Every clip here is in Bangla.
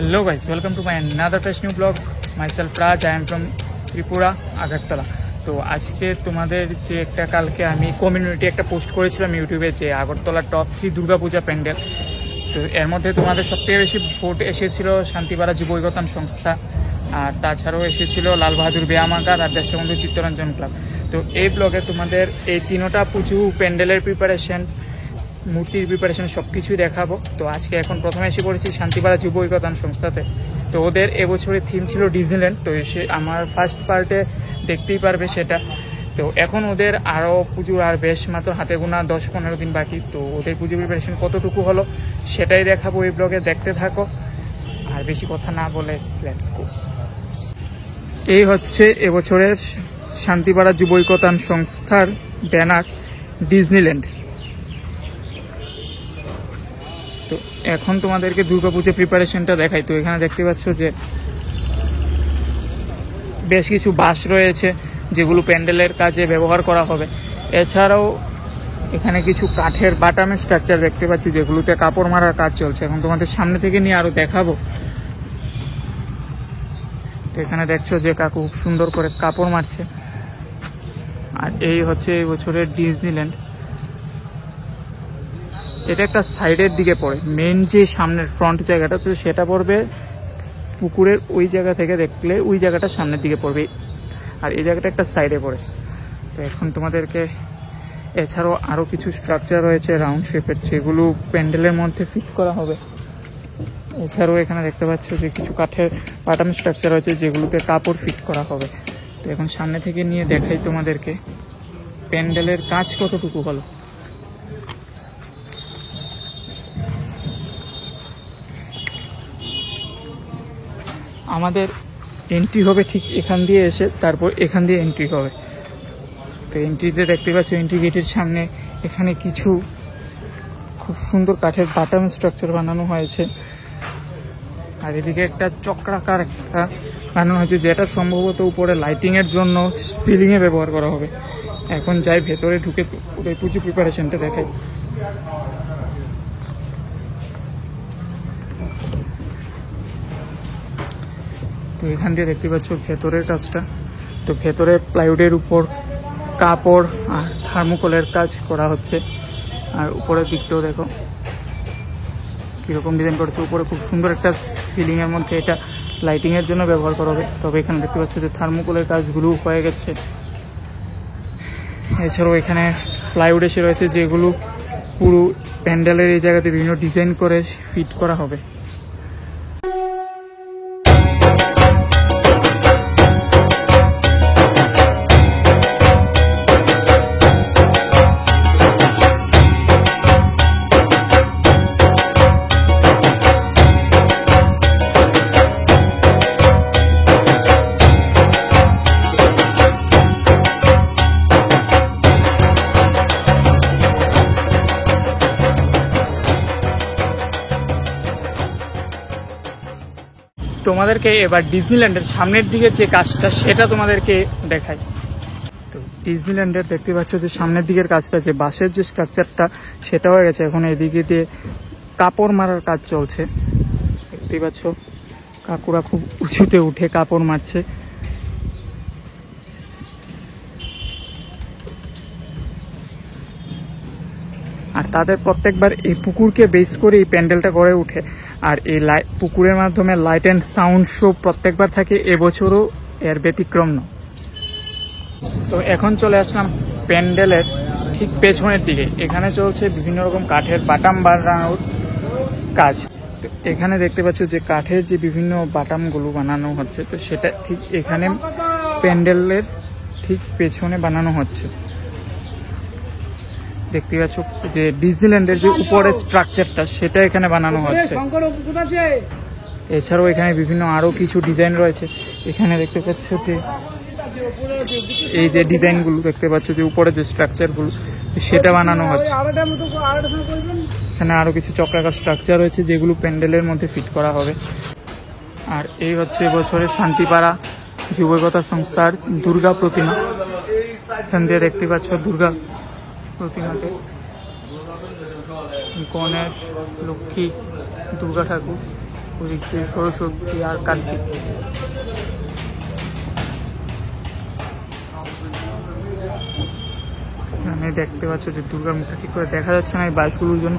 Hello guys, welcome to my another fresh new blog. Myself Raj, I am from Tripura, Agartala. তো আজকে তোমাদের যে একটা কালকে আমি কমিউনিটি একটা পোস্ট করেছিলাম ইউটিউবে যে আগরতলা টপ 3 দুর্গাপূজা প্যান্ডেল। তো এর মধ্যে তোমাদের সবথেকে বেশি ভোট এসেছিল শান্তিপাড়া যুব ঐকতান সংস্থা, আর তাছাড়াও এসেছিল লাল বাহাদুর ব্যায়ামাগার আর দেশবন্ধু চিত্তরঞ্জন ক্লাব। তো এই ব্লগে তোমাদের এই তিনটা পুজো প্যান্ডেলের প্রিপারেশন, মূর্তির প্রিপারেশন সব কিছুই দেখাবো। তো আজকে এখন প্রথমে এসে পড়েছি শান্তিপাড়া যুব ঐকতান সংস্থাতে। তো ওদের এবছরের থিম ছিল ডিজনিল্যান্ড। তো এসে আমার ফার্স্ট পার্টে দেখতেই পারবে সেটা। তো এখন ওদের আরও পুজোর আর বেশ মাত্র হাতে গোনা 10-15 দিন বাকি। তো ওদের পুজো প্রিপারেশন কতটুকু হলো সেটাই দেখাবো এই ব্লগে, দেখতে থাকো। আর বেশি কথা না বলে লেটস গো। এই হচ্ছে এবছরের শান্তিপাড়া যুব ঐকতান সংস্থার ব্যানার ডিজনিল্যান্ড। তো এখন তোমাদেরকে দুর্গাপূজা প্রিপারেশনটা দেখাই। তো এখানে দেখতে পাচ্ছ যে বেশ কিছু বাঁশ রয়েছে যেগুলো প্যান্ডেলের কাজে ব্যবহার করা হবে। এছাড়াও এখানে কিছু কাঠের বাটামের স্ট্রাকচার দেখতে পাচ্ছি যেগুলোতে কাপড় মারার কাজ চলছে। এখন তোমাদের সামনে থেকে নিয়ে আরো দেখাবো। তো এখানে দেখছো যে কাকু খুব সুন্দর করে কাপড় মারছে। আর এই হচ্ছে এই বছরের ডিজনিল্যান্ড। এটা একটা সাইডের দিকে পড়ে, মেইন যে সামনের ফ্রন্ট জায়গাটা আছে সেটা পড়বে পুকুরের ওই জায়গা থেকে দেখলে ওই জায়গাটা সামনের দিকে পড়বে, আর এই জায়গাটা একটা সাইডে পড়ে। তো এখন তোমাদেরকে এছাড়াও আরও কিছু স্ট্রাকচার রয়েছে রাউন্ড শেপের, যেগুলো প্যান্ডেলের মধ্যে ফিট করা হবে। এছাড়াও এখানে দেখতে পাচ্ছ যে কিছু কাঠের বাটাম স্ট্রাকচার রয়েছে যেগুলোতে কাপড় ফিট করা হবে। তো এখন সামনে থেকে নিয়ে দেখাই তোমাদেরকে প্যান্ডেলের কাজ কতটুকু হলো। আমাদের এন্ট্রি হবে ঠিক এখান দিয়ে এসে, তারপর এখান দিয়ে এন্ট্রি হবে। তো এন্ট্রিতে দেখতে পাচ্ছ এন্ট্রি গেটের সামনে এখানে কিছু খুব সুন্দর কাঠের বাটাম স্ট্রাকচার বানানো হয়েছে। আর এদিকে একটা চক্রাকার একটা বানানো হয়েছে যেটা সম্ভবত উপরে লাইটিংয়ের জন্য সিলিংয়ে ব্যবহার করা হবে। এখন যাই ভেতরে ঢুকে ওদের পুজো প্রিপারেশনটা দেখাই। তো এখান দিয়ে দেখতে পাচ্ছ ভেতরের কাজটা। তো ভেতরে প্লাইউডের উপর কাপড় আর থার্মোকলের কাজ করা হচ্ছে। আর উপরের দিকটাও দেখো কীরকম ডিজাইন করেছে। উপরে খুব সুন্দর একটা সিলিংয়ের মধ্যে এটা লাইটিংয়ের জন্য ব্যবহার করা হবে। তবে এখানে দেখতে পাচ্ছ যে থার্মোকলের কাজগুলো হয়ে গেছে। এছাড়াও এখানে প্লাইউড এসে রয়েছে যেগুলো পুরো প্যান্ডেলের এই জায়গাতে বিভিন্ন ডিজাইন করে ফিট করা হবে। তোমাদেরকে এবার ডিজনিল্যান্ডের সামনের দিকে যে কাজটা সেটা তোমাদেরকে দেখাই। তো ডিজনিল্যান্ডের দেখতে পাচ্ছ যে সামনের দিকের কাজটা, যে বাঁশের যে স্ট্রাকচারটা সেটা হয়ে গেছে। এখন এদিকে দিয়ে কাপড় মারার কাজ চলছে। দেখতেই পাচ্ছ কাকুরা খুব উঁচুতে উঠে কাপড় মারছে। আর তাদের প্রত্যেকবার এই পুকুরকে বেস করে এই প্যান্ডেলটা গড়ে উঠে। আর এই পুকুরের মাধ্যমে লাইট অ্যান্ড সাউন্ড শো প্রত্যেকবার থাকে, এবছরও এর ব্যতিক্রম নয়। তো এখন চলে আসলাম প্যান্ডেলের ঠিক পেছনের দিকে। এখানে চলছে বিভিন্ন রকম কাঠের বাটাম বানানোর কাজ। তো এখানে দেখতে পাচ্ছ যে কাঠের যে বিভিন্ন বাটামগুলো বানানো হচ্ছে, তো সেটা ঠিক এখানে প্যান্ডেলের ঠিক পেছনে বানানো হচ্ছে। দেখতে পাচ্ছ যে ডিজনিল্যান্ডের যে উপরের স্ট্রাকচারটা সেটা এখানে বানানো হচ্ছে। এছাড়াও এখানে বিভিন্ন আরো কিছু ডিজাইন রয়েছে। এখানে দেখতে পাচ্ছ যে এই যে ডিজাইনগুলো দেখতে পাচ্ছ যে উপরে যে স্ট্রাকচারগুলো সেটা বানানো হচ্ছে। এখানে আরো কিছু চক্রাকার স্ট্রাকচার রয়েছে যেগুলো প্যান্ডেলের মধ্যে ফিট করা হবে। আর এই হচ্ছে এবছরের শান্তিপাড়া যুব ঐকতান সংস্থার দুর্গা প্রতিমা। এখান দিয়ে দেখতে পাচ্ছ দুর্গা প্রতিমাতে গণেশ, লক্ষ্মী, দুর্গা ঠাকুর ওদিক দিয়ে সরস্বতী আর কার্তিক। আমি দেখতে পাচ্ছ যে দুর্গার মুখটা ঠিক করে দেখা যাচ্ছে না এই বাইশগুলোর জন্য,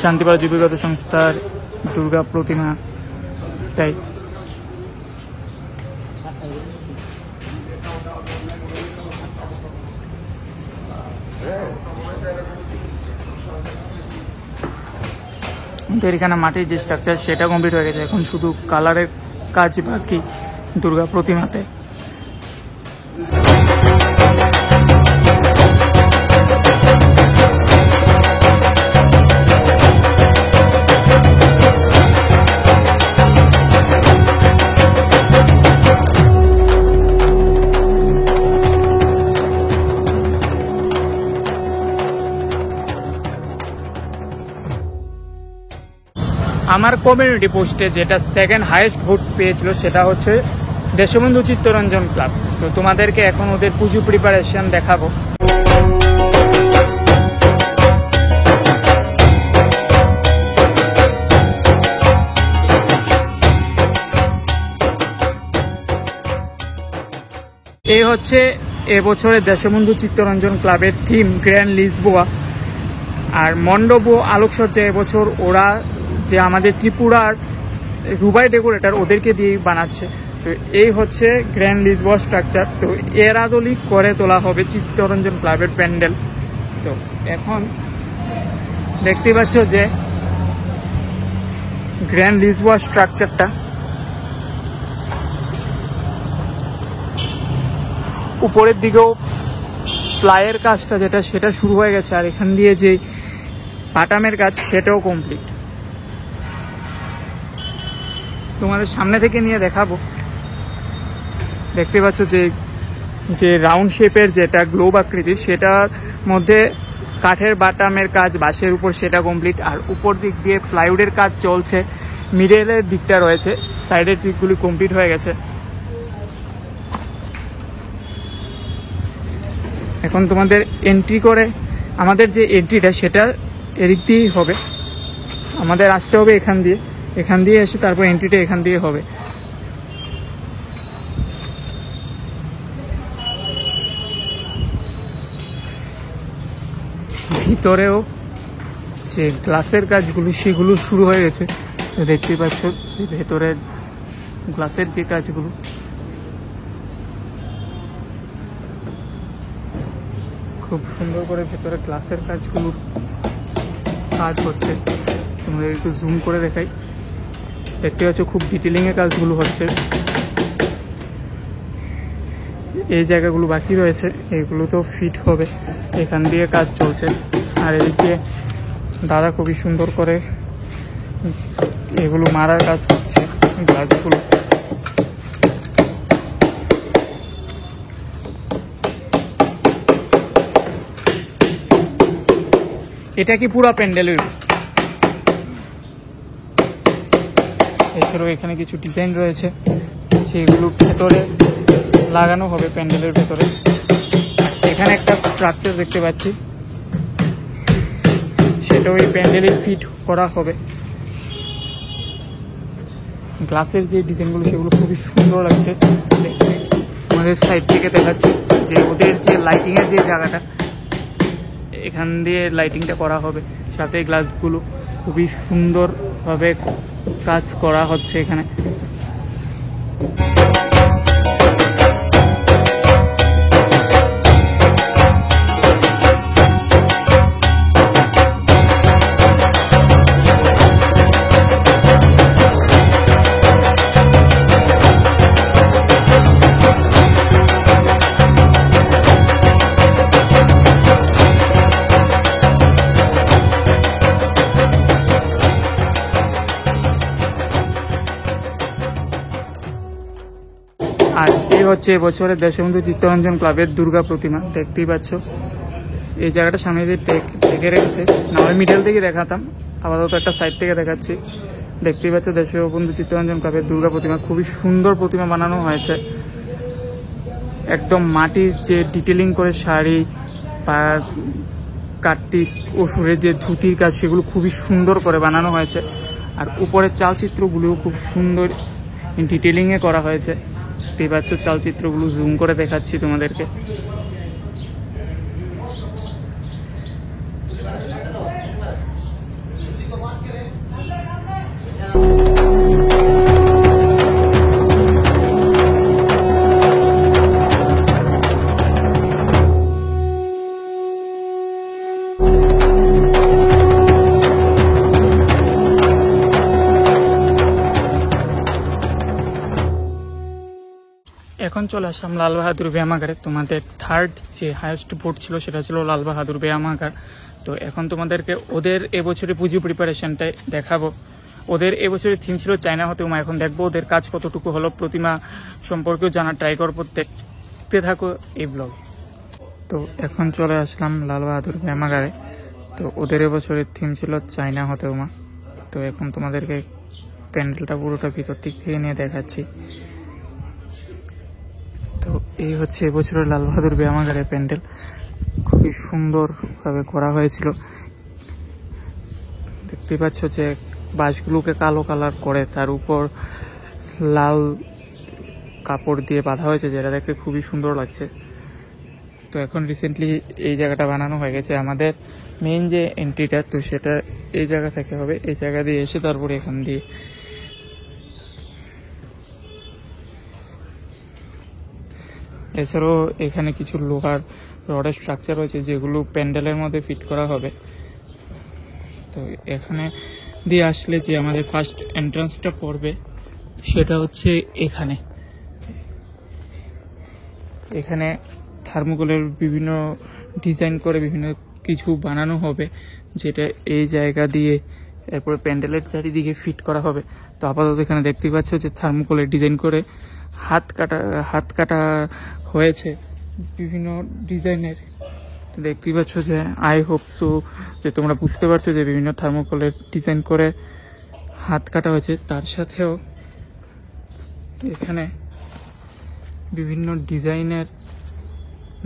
শান্তিপাড়া জীবিকাগত সংস্থার দুর্গা প্রতিমা তাই। এখানে মাটির যে স্ট্রাকচার সেটা কমপ্লিট হয়ে গেছে, এখন শুধু কালারের কাজ বাকি দুর্গা প্রতিমাতে। আমার কমিউনিটি পোস্টে যেটা সেকেন্ড হাইয়েস্ট ভোট পেয়েছিল সেটা হচ্ছে দেশবন্ধু চিত্তরঞ্জন ক্লাব। তো তোমাদেরকে এখন ওদের পুজো প্রিপারেশন দেখাবো। এই হচ্ছে এবছরের দেশবন্ধু চিত্তরঞ্জন ক্লাবের থিম গ্র্যান্ড লিসবোয়া। আর মণ্ডপ ও আলোকসজ্জা এবছর ওরা যে আমাদের ত্রিপুরার রুবাই ডেকোরেটর ওদেরকে দিয়ে বানাচ্ছে। তো এই হচ্ছে গ্র্যান্ড লিসবোয়া স্ট্রাকচার। তো এর আদলি করে তোলা হবে চিত্তরঞ্জন ক্লাবের প্যান্ডেল। তো এখন দেখতে পাচ্ছ যে গ্র্যান্ড লিসবোয়া স্ট্রাকচারটা উপরের দিকেও প্লাইয়ের কাজটা যেটা সেটা শুরু হয়ে গেছে, আর এখান দিয়ে যে পাটামের কাজ সেটাও কমপ্লিট। তোমাদের সামনে থেকে নিয়ে দেখাবো। দেখতে পাচ্ছ যে রাউন্ড শেপের যেটা গ্লোব আকৃতি সেটার মধ্যে কাঠের বাটামের কাজ বাঁশের উপর সেটা কমপ্লিট, আর উপর দিক দিয়ে প্লাইউডের কাজ চলছে। মিডলের দিকটা রয়েছে, সাইডের দিকগুলি কমপ্লিট হয়ে গেছে। এখন তোমাদের এন্ট্রি করে আমাদের যে এন্ট্রিটা সেটা এদিক দিয়েই হবে, আমাদের আসতে হবে এখান দিয়ে এসে তারপর এন্ট্রিটা এখান দিয়ে হবে। ভিতরেও যে গ্লাসের কাজগুলো সেগুলো শুরু হয়ে গেছে। দেখতেই পাচ্ছ ভেতরে গ্লাসের যে কাজগুলো খুব সুন্দর করে ভেতরে গ্লাসের কাজগুলো কাজ হচ্ছে। তোমাদের একটু জুম করে দেখাই। দেখতে পাচ্ছ খুব ডিটেলিংয়ে কাজগুলো হচ্ছে। এই জায়গাগুলো বাকি রয়েছে, এগুলো তো ফিট হবে, এখান দিয়ে কাজ চলছে। আর এদিকে দাদা খুবই সুন্দর করে এগুলো মারার কাজ হচ্ছে গ্লাসগুলো। এটা কি পুরা প্যান্ডেলের? এছাড়াও এখানে কিছু ডিজাইন রয়েছে, সেগুলো ভেতরে লাগানো হবে প্যান্ডেলের ভেতরে। এখানে একটা স্ট্রাকচার দেখতে পাচ্ছি, সেটাও এই প্যান্ডেলে ফিট করা হবে। গ্লাসের যে ডিজাইনগুলো সেগুলো খুবই সুন্দর লাগছে দেখতে। আমাদের সাইড থেকে দেখাচ্ছি যে ওদের যে লাইটিংয়ের যে জায়গাটা, এখান দিয়ে লাইটিংটা করা হবে। সাথে গ্লাসগুলো খুবই সুন্দরভাবে কাজ করা হচ্ছে এখানে। আর এই হচ্ছে এবছরের দেশবন্ধু চিত্তরঞ্জন ক্লাবের দুর্গা প্রতিমা। দেখতেই পাচ্ছ এই জায়গাটা সামনে দিয়ে ঢেকে রেখেছে, না হয় মিডল থেকে দেখাতাম, আপাতত একটা সাইড থেকে দেখাচ্ছি। দেখতেই পাচ্ছ দেশবন্ধু চিত্তরঞ্জন ক্লাবের দুর্গা প্রতিমা, খুবই সুন্দর প্রতিমা বানানো হয়েছে। একদম মাটির যে ডিটেলিং করে শাড়ি বা কার্তিক অসুরের যে ধুতির কাজ সেগুলো খুবই সুন্দর করে বানানো হয়েছে। আর উপরের চালচিত্রগুলো খুব সুন্দর ডিটেলিংয়ে করা হয়েছে। দেখতেই পাচ্ছ চালচিত্রগুলো জুম করে দেখাচ্ছি তোমাদেরকে। এখন চলে আসলাম লাল বাহাদুর ব্যায়ামাগারে। তোমাদের থার্ড যে হাইয়েস্ট বোর্ড ছিল সেটা ছিল লাল বাহাদুর ব্যায়ামাগার। তো এখন তোমাদেরকে ওদের এবছরে পুজো প্রিপারেশনটাই দেখাবো। ওদের এবছরের থিম ছিল চায়না হতে উমা। এখন দেখবো ওদের কাজ কতটুকু হলো, প্রতিমা সম্পর্কেও জানা ট্রাই করবো। দেখতে থাকো এই ব্লগ। তো এখন চলে আসলাম লাল বাহাদুর ব্যায়ামাগারে। তো ওদের এবছরের থিম ছিল চায়না হতে উমা। তো এখন তোমাদেরকে প্যান্ডেলটা পুরোটা ভিতর দিক থেকে নিয়ে দেখাচ্ছি। তো এই হচ্ছে এবছরের লাল বাহাদুর ব্যায়ামাগারের প্যান্ডেল। খুবই সুন্দরভাবে করা হয়েছিল। দেখতে পাচ্ছ যে বাঁশগুলোকে কালো কালার করে তার উপর লাল কাপড় দিয়ে বাঁধা হয়েছে, যেটা দেখতে খুবই সুন্দর লাগছে। তো এখন রিসেন্টলি এই জায়গাটা বানানো হয়ে গেছে। আমাদের মেইন যে এন্ট্রিটা, তো সেটা এই জায়গা থেকে হবে। এই জায়গা দিয়ে এসে তারপরে এখান দিয়ে এছাড়াও এখানে কিছু লোহার রডের স্ট্রাকচার রয়েছে যেগুলো প্যান্ডেলের মধ্যে ফিট করা হবে। তো এখানে দিয়ে আসলে যে আমাদের ফার্স্ট এন্ট্রান্সটা পড়বে সেটা হচ্ছে এখানে। এখানে থার্মোকলের বিভিন্ন ডিজাইন করে বিভিন্ন কিছু বানানো হবে, যেটা এই জায়গা দিয়ে এরপরে প্যান্ডেলের চারিদিকে ফিট করা হবে। তো আপাতত এখানে দেখতেই পাচ্ছ যে থার্মোকলের ডিজাইন করে হাত কাটা হয়েছে বিভিন্ন ডিজাইনের। দেখতেই পাচ্ছ যে আই হোপ সো যে তোমরা বুঝতে পারছো যে বিভিন্ন থার্মোকলের ডিজাইন করে হাত কাটা হয়েছে। তার সাথেও এখানে বিভিন্ন ডিজাইনের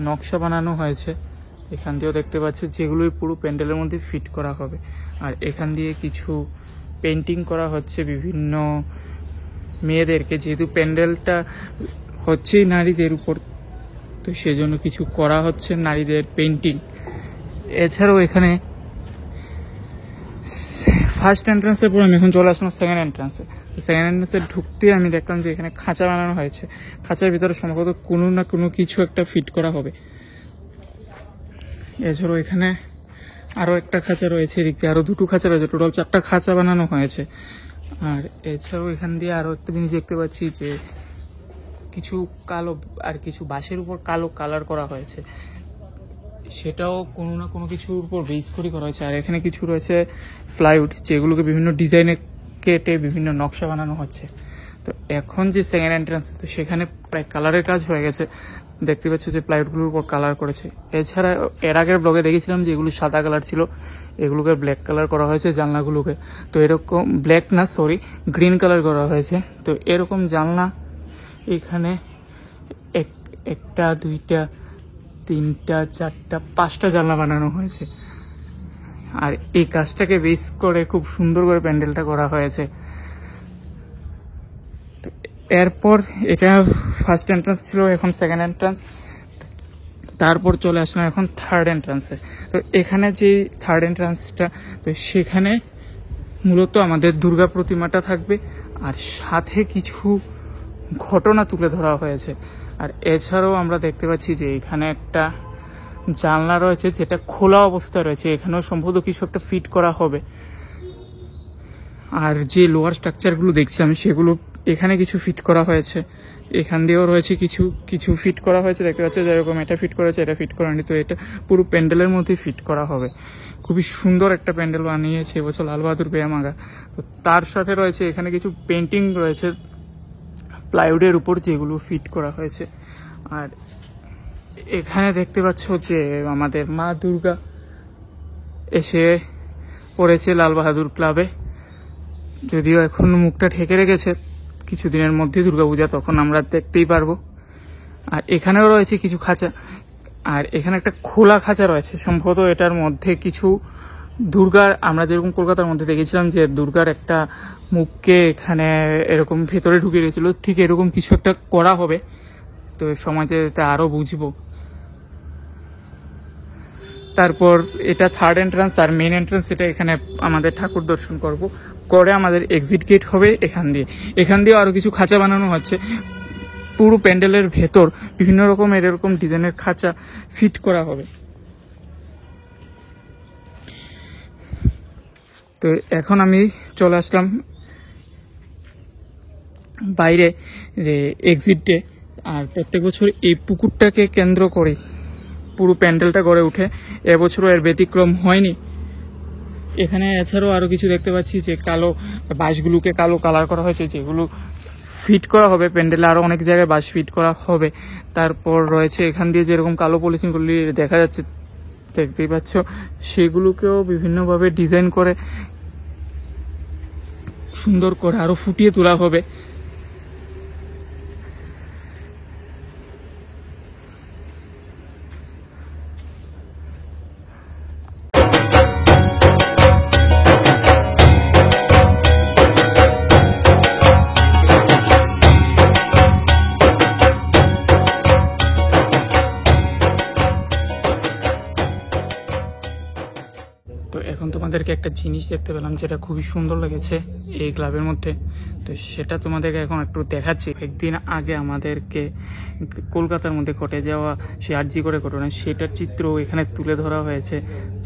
নকশা বানানো হয়েছে। এখান দিয়েও দেখতে পাচ্ছি যেগুলোই পুরো প্যান্ডেলের মধ্যে ফিট করা হবে। আর এখান দিয়ে কিছু পেন্টিং করা হচ্ছে বিভিন্ন মেয়েদেরকে, যেহেতু প্যান্ডেলটা হচ্ছেই নারীদের উপর, তো সেজন্য কিছু করা হচ্ছে নারীদের পেন্টিং। এছাড়াও এখানে ফার্স্ট এন্ট্রান্সের পর আমি এখন চলে আসলাম সেকেন্ড এন্ট্রান্সে। সেকেন্ড এন্ট্রান্সে ঢুকতে আমি দেখলাম যে এখানে খাঁচা বানানো হয়েছে। খাঁচার ভিতরে সম্ভবত কোনো না কোনো কিছু একটা ফিট করা হবে। এছাড়াও এখানে আরও একটা খাঁচা রয়েছে, এদিকে আরও দুটো খাঁচা রয়েছে, টোটাল 4টা খাঁচা বানানো হয়েছে। আর এছাড়াও এখান দিয়ে আরও একটা জিনিস দেখতে পাচ্ছি যে কিছু কালো আর কিছু বাঁশের উপর কালো কালার করা হয়েছে, সেটাও কোনো না কোনো কিছুর উপর বেস করে করা হয়েছে। আর এখানে কিছু রয়েছে প্লাইউড, যেগুলোকে বিভিন্ন ডিজাইনে কেটে বিভিন্ন নকশা বানানো হচ্ছে। তো এখন যে সেকেন্ড এন্ট্রান্স, তো সেখানে প্রায় কালারের কাজ হয়ে গেছে। দেখতে পাচ্ছ যে প্লাইউডগুলোর উপর কালার করেছে। এছাড়া এর আগের ব্লগে দেখেছিলাম যে এগুলো সাদা কালার ছিল, এগুলোকে ব্ল্যাক কালার করা হয়েছে জানলাগুলোকে। তো এরকম ব্ল্যাক না সরি গ্রিন কালার করা হয়েছে। তো এরকম জানলা এখানে একটা দুইটা তিনটা চারটা 5টা জানলা বানানো হয়েছে। আর এই কাজটাকে বেস করে খুব সুন্দর করে প্যান্ডেলটা করা হয়েছে। এরপর এটা ফার্স্ট এন্ট্রান্স ছিল, এখন সেকেন্ড এন্ট্রান্স, তারপর চলে আসলাম এখন থার্ড এন্ট্রান্সে। তো এখানে যে থার্ড এন্ট্রান্সটা, তো সেখানে মূলত আমাদের দুর্গা প্রতিমাটা থাকবে আর সাথে কিছু ঘটনা তুলে ধরা হয়েছে। আর এছাড়াও আমরা দেখতে পাচ্ছি যে এখানে একটা জানলা রয়েছে যেটা খোলা অবস্থায় রয়েছে, এখানেও সম্ভবত কিছু একটা ফিট করা হবে। আর যে লোয়ার স্ট্রাকচারগুলো দেখছি আমি, সেগুলো এখানে কিছু ফিট করা হয়েছে, এখান দিয়েও রয়েছে কিছু ফিট করা হয়েছে। দেখতে পাচ্ছি যেরকম এটা ফিট করেছে, এটা ফিট করেনি। তো এটা পুরো প্যান্ডেলের মধ্যেই ফিট করা হবে। খুবই সুন্দর একটা প্যান্ডেল বানিয়েছে এবছর লাল বাহাদুর ব্যায়ামাগা। তো তার সাথে রয়েছে এখানে কিছু পেন্টিং রয়েছে প্লাইউডের উপর, যেগুলো ফিট করা হয়েছে। আর এখানে দেখতে পাচ্ছ যে আমাদের মা দুর্গা এসে পড়েছে লাল বাহাদুর ক্লাবে। যদিও এখন মুখটা ঢেকে রেখেছে, কিছুদিনের মধ্যে দুর্গাপূজা, তখন আমরা দেখতেই পারবো। আর এখানেও রয়েছে কিছু খাঁচা, আর এখানে একটা খোলা খাঁচা রয়েছে, সম্ভবত এটার মধ্যে কিছু দুর্গার আমরা যেরকম কলকাতার মধ্যে দেখেছিলাম যে দুর্গার একটা মুখকে এখানে এরকম ভেতরে ঢুকে গেছিল, ঠিক এরকম কিছু একটা করা হবে। তো সমাজে এটা আরও বুঝবো। তারপর এটা থার্ড এন্ট্রান্স, আর মেন এন্ট্রান্স এটা এখানে আমাদের ঠাকুর দর্শন করব, করে আমাদের এক্সিট গেট হবে এখান দিয়ে আরও কিছু খাঁচা বানানো হচ্ছে। পুরো প্যান্ডেলের ভেতর বিভিন্ন রকমের এরকম ডিজাইনের খাঁচা ফিট করা হবে। তো এখন আমি চলে আসলাম বাইরে যে এক্সিটে। আর প্রত্যেক বছর এই পুকুরটাকে কেন্দ্র করে পুরো প্যান্ডেলটা গড়ে ওঠে, এবছরও এর ব্যতিক্রম হয়নি। এখানে এছাড়াও আরও কিছু দেখতে পাচ্ছি যে কালো বাঁশগুলোকে কালো কালার করা হয়েছে, যেগুলো ফিট করা হবে প্যান্ডেলে। আরও অনেক জায়গায় বাঁশ ফিট করা হবে। তারপর রয়েছে এখান দিয়ে যেরকম কালো পলিথিনগুলি দেখা যাচ্ছে, দেখতেই পাচ্ছ, সেগুলোকেও বিভিন্নভাবে ডিজাইন করে সুন্দর করে আরো ফুটিয়ে তোলা হবে। তো এখন তোমাদেরকে একটা জিনিস দেখতে পেলাম যেটা খুবই সুন্দর লেগেছে এই ক্লাবের মধ্যে। তো সেটা তোমাদেরকে এখন একটু দেখাচ্ছি। একদিন আগে আমাদেরকে কলকাতার মধ্যে ঘটে যাওয়া সে আরজি করে ঘটনা, সেটার চিত্র এখানে তুলে ধরা হয়েছে,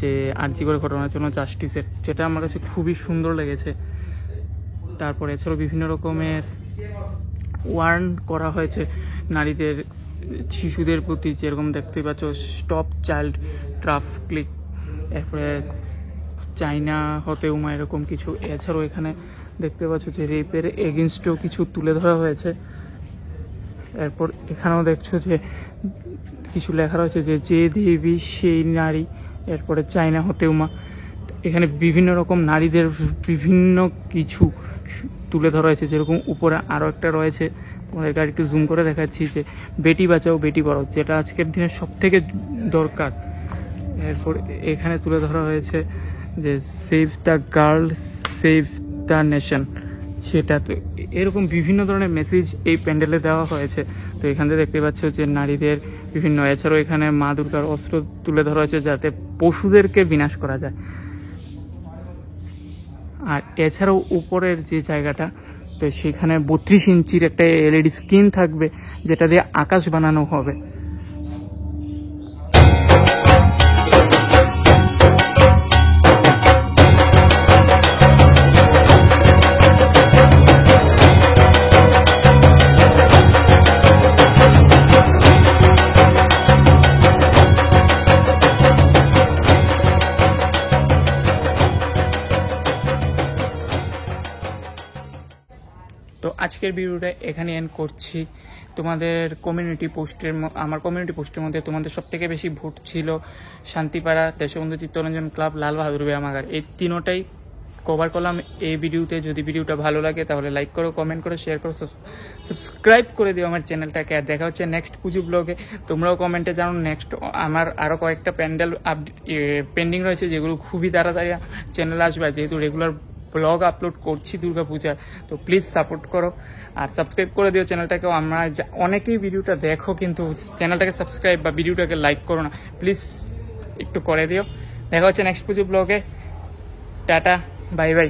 যে আরজি করে ঘটনার জন্য জাস্টিসের, যেটা আমার কাছে খুবই সুন্দর লেগেছে। তারপরে এছাড়াও বিভিন্ন রকমের ওয়ার্ন করা হয়েছে নারীদের, শিশুদের প্রতি, যেরকম দেখতে পাচ্ছ স্টপ চাইল্ড ট্রাফিকিং, এরপরে চাইনা হতে উমা, এরকম কিছু। এছাড়াও এখানে দেখতে পাচ্ছ যে রেপের এগেনস্টেও কিছু তুলে ধরা হয়েছে। এরপর এখানেও দেখছো যে কিছু লেখা রয়েছে যে দেবী সেই নারী, এরপরে চাইনা হতে উমা। এখানে বিভিন্ন রকম নারীদের বিভিন্ন কিছু তুলে ধরা হয়েছে, যেরকম উপরে আরও একটা রয়েছে, তোমাদেরকে একটু জুম করে দেখাচ্ছি, যে বেটি বাঁচাও বেটি পড়াও, যেটা আজকের দিনে সব থেকে দরকার। এরপর এখানে তুলে ধরা হয়েছে যে save the girl save the nation, সেটা। তো এরকম বিভিন্ন ধরনের মেসেজ এই প্যান্ডেলে দেওয়া হয়েছে। তো এখান থেকে দেখতে পাচ্ছ যে নারীদের বিভিন্ন, এছাড়াও এখানে মা দুর্গার অস্ত্র তুলে ধরা হয়েছে যাতে পশুদেরকে বিনাশ করা যায়। আর এছাড়াও উপরের যে জায়গাটা, তো সেখানে 32 ইঞ্চির একটা এলইডি স্ক্রিন থাকবে, যেটা দিয়ে আকাশ বানানো হবে। তো আজকের ভিডিওটা এখানে এন্ড করছি। তোমাদের কমিউনিটি পোস্টের, আমার কমিউনিটি পোস্টের মধ্যে তোমাদের সবথেকে বেশি ভোট ছিল শান্তিপাড়া, দেশবন্ধু চিত্তরঞ্জন ক্লাব, লাল বাহাদুর ব্যায়ামাগার। এই তিনোটাই কভার করলাম এই ভিডিওতে। যদি ভিডিওটা ভালো লাগে তাহলে লাইক করো, কমেন্ট করো, শেয়ার করো, সাবস্ক্রাইব করে দিও আমার চ্যানেলটাকে। আর দেখা হচ্ছে নেক্সট পুজো ব্লগে। তোমরাও কমেন্টে জানো নেক্সট আমার আরও কয়েকটা প্যান্ডেল পেন্ডিং রয়েছে, যেগুলো খুবই তাড়াতাড়ি চ্যানেলে আসবে, যেহেতু রেগুলার ব্লগ আপলোড করছি দুর্গাপূজার। তো প্লিজ সাপোর্ট করো আর সাবস্ক্রাইব করে দিও চ্যানেলটাকেও। আমরা অনেকেই ভিডিওটা দেখো কিন্তু চ্যানেলটাকে সাবস্ক্রাইব বা ভিডিওটাকে লাইক করো না, প্লিজ একটু করে দিও। দেখা হচ্ছে নেক্সট পুজো ব্লগে। Tata, bye bye.